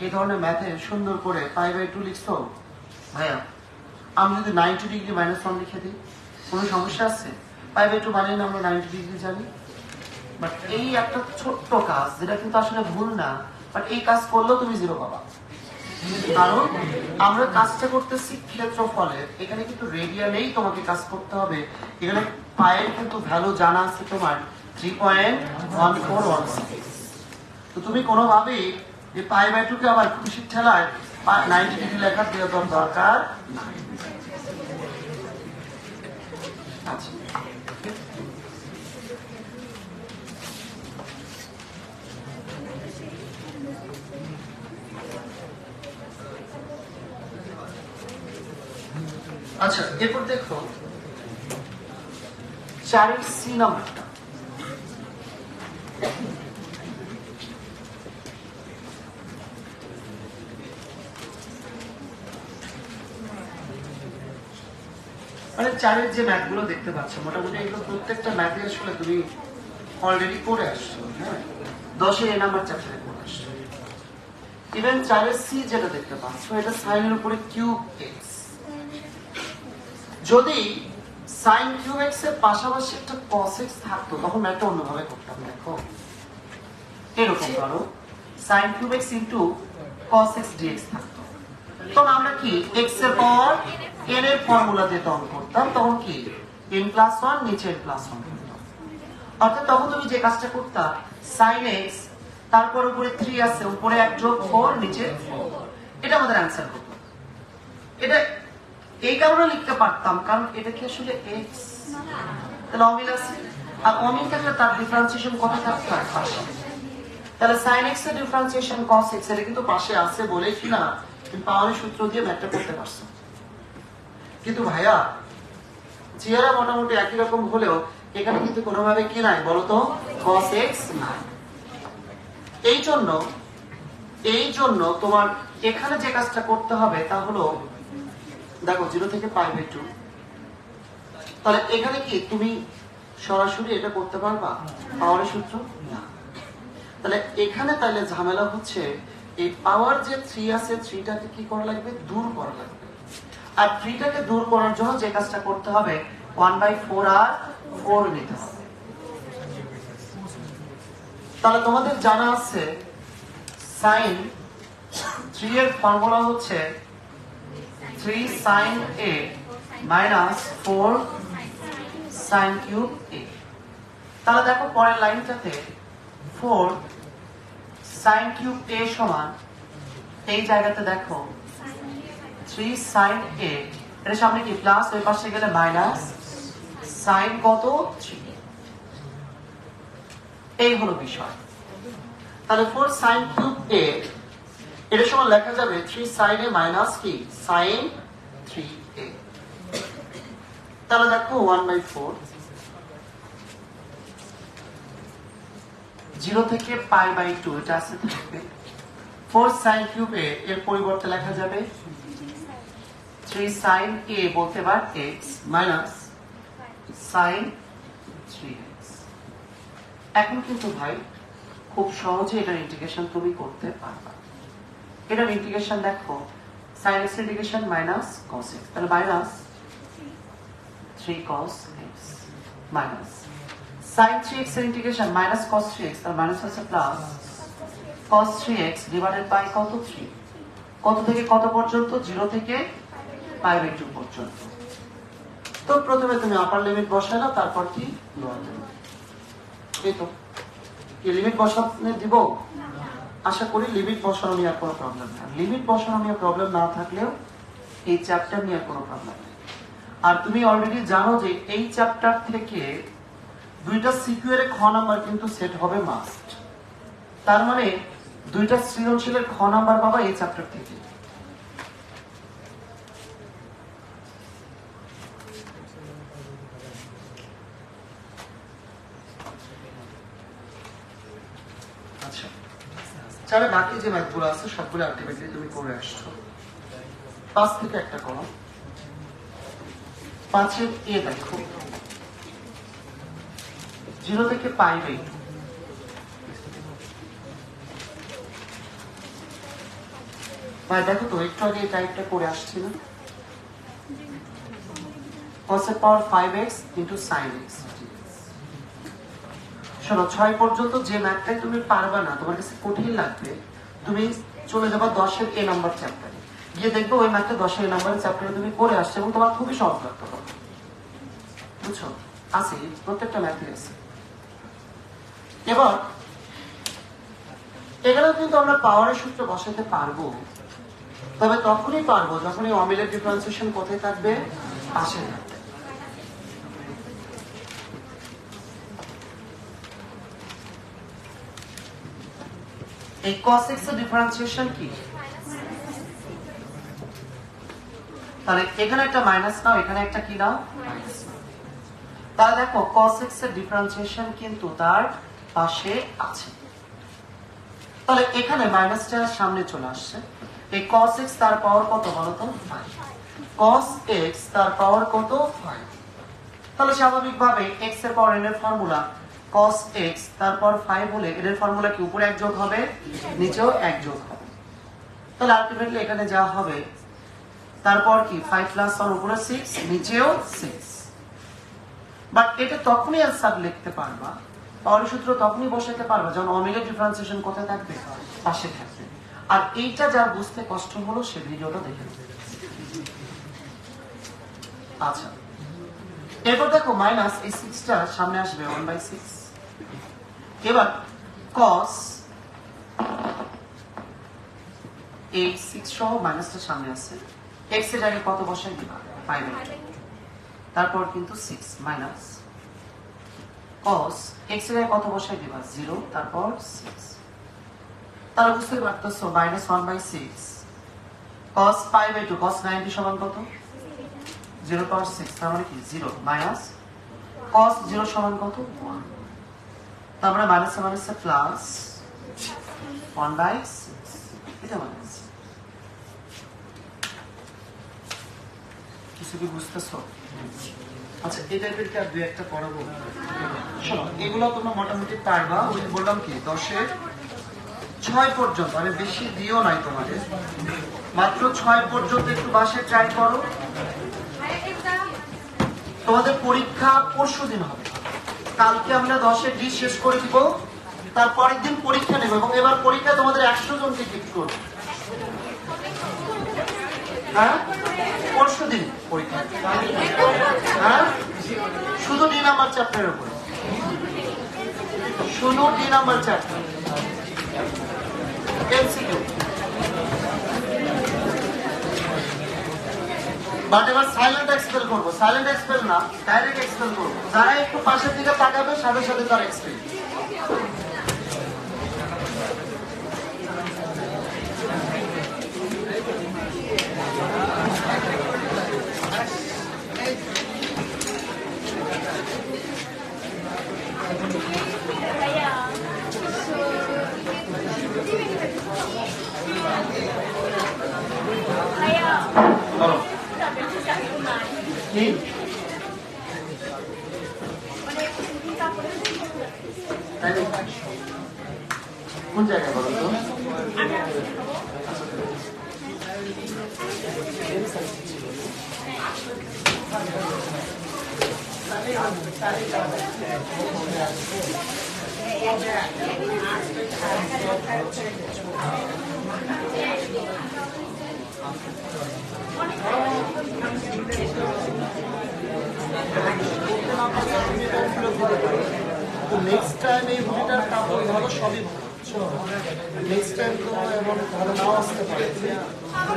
এই ধরনের ম্যাথে সুন্দর করে pi by 2 লিখছো, ভাইয়া আমি যদি 90 ডিগ্রি মাইনাস 1 লিখে দিই কোনো সমস্যা আছে? pi by 2 মানে আমরা 90 ডিগ্রি জানি, বাট এই একটা ছোট্ট কাজ যেটা কিন্তু আসলে ভুল না, বাট এই কাজ করলেও তুমি 0 পাবা, কারণ আমরা কাজটা করতেছি ক্ষেত্রফলের, এখানে কিন্তু রেডিয়ালেই তোমাকে কাজ করতে হবে। এখানে পায়ের কিন্তু ভ্যালু জানা আছে তোমার 3.1416, তো তুমি কোনোভাবেই এই পাই বাই 2 কে আবার খুশির ঠেলায় 90 ডিগ্রি লেখা দেওয়ার দরকার নাই। আচ্ছা, আচ্ছা এরপর দেখো 4 সি নাম্বারটা। মানে 4 যে ম্যাথ গুলো দেখতে পাচ্ছ মোটামুটি এগুলো প্রত্যেকটা ম্যাথে আসলে তুমি অলরেডি করে আসছো, হ্যাঁ 10 এর নাম্বার চ্যাপ্টারে করে আসছো। ইভেন 4 সি যেটা দেখতে পাচ্ছ এটা সাইনের উপরে কিউব এক্স, যদি সাইন কিউব এক্স এর পাশাপাশি একটা কস এক্স থাকতো তখন ম্যাথটা অন্যভাবে করতাম। দেখো এরকম ধরো sine cube x into cos x dx থাকতো, তখন আমরা কি এক্স এর পর এন এর ফর্মুলা দিয়ে তখন করতাম, তখন কি n+1 নিচে n+1 করতাম। অর্থাৎ তখন তুমি যে কাজটা করতা সাইন এক্স তারপর উপরে 3 আছে, উপরে 1 যোগ 4 নিচে 4, এটা আমাদের অ্যান্সার হতো। এটা এই কারণে লিখতে পারতাম কারণ এটা কি আসলে এক্স, তাহলে অমিল আছে, আর অমিল থাকলে তার ডিফারেন্সিয়েশন কত থাকতো পাশে, তাহলে sin x এর ডিফারেন্সিয়েশন cos x এর কিন্তু পাশে আছে বলে কি না তুমি পাওয়ারের সূত্র দিয়ে ম্যাথটা করতে পারছো। কিন্তু ভাইয়া চেহারা মোটামুটি একই রকম হলেও এখানে কিন্তু কোনোভাবে কি নাই বলতো cos x নাই। এই জন্য তোমার এখানে যে কাজটা করতে হবে তা হলো দেখো 0 থেকে pi by 2, তাহলে এখানে কি তুমি সরাসরি এটা করতে পারবা পাওয়ারের সূত্র না, তাহলে এখানে তাহলে ঝামেলা হচ্ছে এই পাওয়ার যে 3 আছে 3টাকে কি করা লাগবে দূর করা লাগবে, আর 3টাকে দূর করার জন্য যে কাজটা করতে হবে 1/4 আর 4 নিতে হবে। তাহলে তোমাদের জানা আছে sin 3 এর ফর্মুলা হচ্ছে 3 sin a minus 4 sin cube a। তাহলে দেখো পরের লাইনটাতে 4 sin cube a সমান এই জায়গাতে দেখো 3 sin a, এর সামনে কি প্লাস ওই পাশে গেলে মাইনাস sin কত 3, এই হলো বিষয়। তাহলে 4 sin cube a এর সমান লেখা যাবে 3 sin a minus কি sin 3a। তাহলে দেখো 1/4 0 থেকে pi by 2 এটা আছে থাকবে, 4 sin cube a এর পরিবর্তে লেখা যাবে 3 sin a বলতে পার x minus sin 3x। এখন কিন্তু ভাই খুব সহজে এটার ইন্টিগ্রেশন তুমি করতে পারবা। এটার ইন্টিগ্রেশন দেখো sin x integration minus cos x, তাহলে minus 3 cos x minus sin 3x এর ইন্টিগ্রেশন minus cos 3x, তার মাইনাস আছে plus cos 3x divided by কত 3, কত থেকে কত পর্যন্ত 0 থেকে pi by 2 পর্যন্ত। তো প্রথমে তুমি আপার লিমিট বসাইলা, তারপর কি লোয়ার লিমিট। এই তো কি লিমিট বসাতে দিব, আশা করি লিমিট বসানো নিয়ে আর কোনো প্রবলেম নেই। লিমিট বসানো নিয়ে প্রবলেম না থাকলেও এই চ্যাপ্টার নিয়ে কোনো প্রবলেম নেই। আর তুমি অলরেডি জানো যে এই চ্যাপ্টার থেকে দুইটা সিকিউ এর খ নাম্বার কিন্তু সেট হবে মাস্ট, তার মানে দুইটা সৃজনশীলের খ নাম্বার পাবা এই চ্যাপ্টার থেকে। তাহলে বাকি যে ম্যাথগুলো আছে সবগুলো আলটিমেটলি তুমি করে আসছো। 5 থেকে একটা করো। 5 এ দেখো 0 থেকে পাই বাই 2। ভাই দেখো তো একটু আগে এই টাইপটা করে আসছি না, cos এর পাওয়ার 5x ইন্টু sin x। শোনো 6 পর্যন্ত যে ম্যাথটাই তুমি পারবা না, তোমার কাছে কঠিন লাগবে, তুমি চলে যাবা 10 এর a নাম্বার চ্যাপ্টারে, গিয়ে দেখবে ওই ম্যাথটা 10 এর a নাম্বার চ্যাপ্টারে তুমি করে আসছো এবং তোমার খুবই সহজ লাগতে হবে। বুঝছো? আছে, প্রত্যেকটা ম্যাথই আছে। এবার এখানেও কিন্তু আমরা পাওয়ারের সূত্র বসাতে পারবো, তবে তখনই পারবো যখন এই অমিলের ডিফারেন্সিয়েশন কোথায় থাকবে? পাশে থাকবে। এই cos x এর ডিফারেন্সিয়েশন কি? তাহলে এখানে একটা মাইনাস নাও, এখানে একটা কি নাও? মাইনাস। তাহলে দেখো cos x এর ডিফারেন্সিয়েশন কিন্তু তার পাশে আছে। তাহলে এখানে মাইনাসটা সামনে চলে আসছে। এই cos x তার পাওয়ার কত বলো তো? 5। cos x তার পাওয়ার কত? 5। তাহলে স্বাভাবিকভাবে x এর পাওয়ার n এর ফর্মুলা cos x তারপর 5 হলে এর ফর্মুলা কি উপরে 1 যোগ হবে, নিচেও 1 যোগ হবে। তাহলে আলটিমেটলি এখানে যা হবে তারপর কি 5 প্লাস 1 উপরে 6, নিচেও 6। বাট এটা তখনই आंसर লিখতে পারবা, পাওয়ারের সূত্র তখনই বসাতে পারবা যখন অমিলের ডিফারেন্সিয়েশন কোথায় থাকবে? পাশে থাকবে। আর এইটা যার বুঝতে কষ্ট হলো সে ভিডিওটা দেখে নেবে। আচ্ছা, এরপর দেখো মাইনাস এই 6টা সামনে আসবে 1/6। এবার cos এই 6 সহ মাইনাসটা সামনে আছে, x এর জায়গায় কত বসাই দিবা? 5/2। তারপর কিন্তু 6 মাইনাস cos x এর জায়গায় কত বসাই দিবা? 0, তারপর 6। তাহলে বুঝতে পারতেছো মাইনাস 1/6 cos π/2 cos 90 সমান কত? 0 পাওয়ার 6, তার মানে কি 0 মাইনাস cos 0 সমান কত? 1। তার মানে মাইনাসে মাইনাসে প্লাস 1/6, এটা মাইনাস। কিছু কি বুঝতেছো? আচ্ছা, এই টাইপের কি আর দুই একটা পড়াবো? শোনো, এগুলো তোমরা মোটামুটি পারবা। ওই বললাম কি 10 এর 6 পর্যন্ত, আমি বেশি দিও নাই তোমাদের, মাত্র 6 পর্যন্ত একটু বাসে ট্রাই করো। তোমাদের পরীক্ষা পরশুদিন হবে। কালকে আমরা 10 এর ডি শেষ করে দিব, তারপরের দিন পরীক্ষা নেব এবং এবার পরীক্ষা তোমাদের 100 জনকে ঠিক করবে। হ্যাঁ, পরশুদিন পরীক্ষা। হ্যাঁ, শুধু ডি নাম্বার চ্যাপ্টারের উপরে, শুধু D number chapter MCQ. But এবার সাইলেন্ট এক্সপেল করবো, সাইলেন্ট এক্সপেল না, ডাইরেক্ট এক্সপেল করবো। যারা একটু পাশের দিকে তাকাবে সাথে সাথে তার এক্সপেল। কোন জায়গায় বলো তো? নেক্সট টাইম এই ভিডিওটার কাপড় ভালো, সবই ভালো। নেক্সট টাইম তো এমন ভালো নাও আসতে পারে,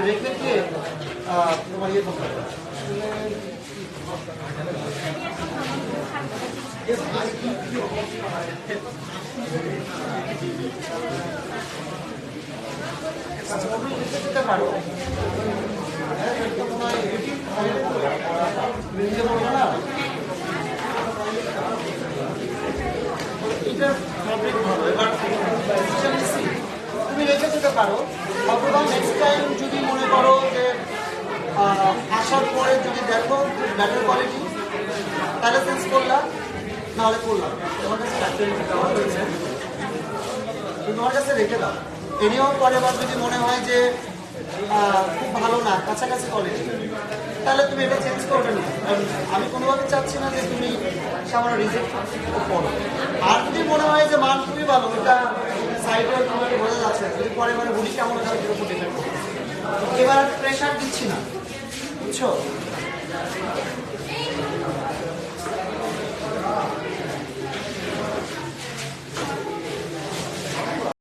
রেখে দিয়ে তোমার ইয়ে করতে হবে। পারো না, এটা ভালো। এবার তুমি পারো, অথবা নেক্সট টাইম যদি মনে করো যে আসার পরে যদি দেখো ব্যাটার কোয়ালিটি, তাহলে চেঞ্জ করলাম, নাহলে করলাম। তোমার কাছে তোমার কাছে রেখে দাও। এনেও পরে আবার যদি মনে হয় যে খুব ভালো না, কাছাকাছি কোয়ালিটি, তাহলে তুমি এটা চেঞ্জ করবে না। আমি কোনোভাবে চাচ্ছি না যে তুমি সামান্য রিজেক্ট করো। আর যদি মনে হয় যে মান খুবই ভালো, এটা সাইডে তোমাকে বোঝা যাচ্ছে, যদি পরে পরে বলি কেমন হবে এর উপর ডিপেন্ড করবে। এবার প্রেশার দিচ্ছি না, বুঝছো?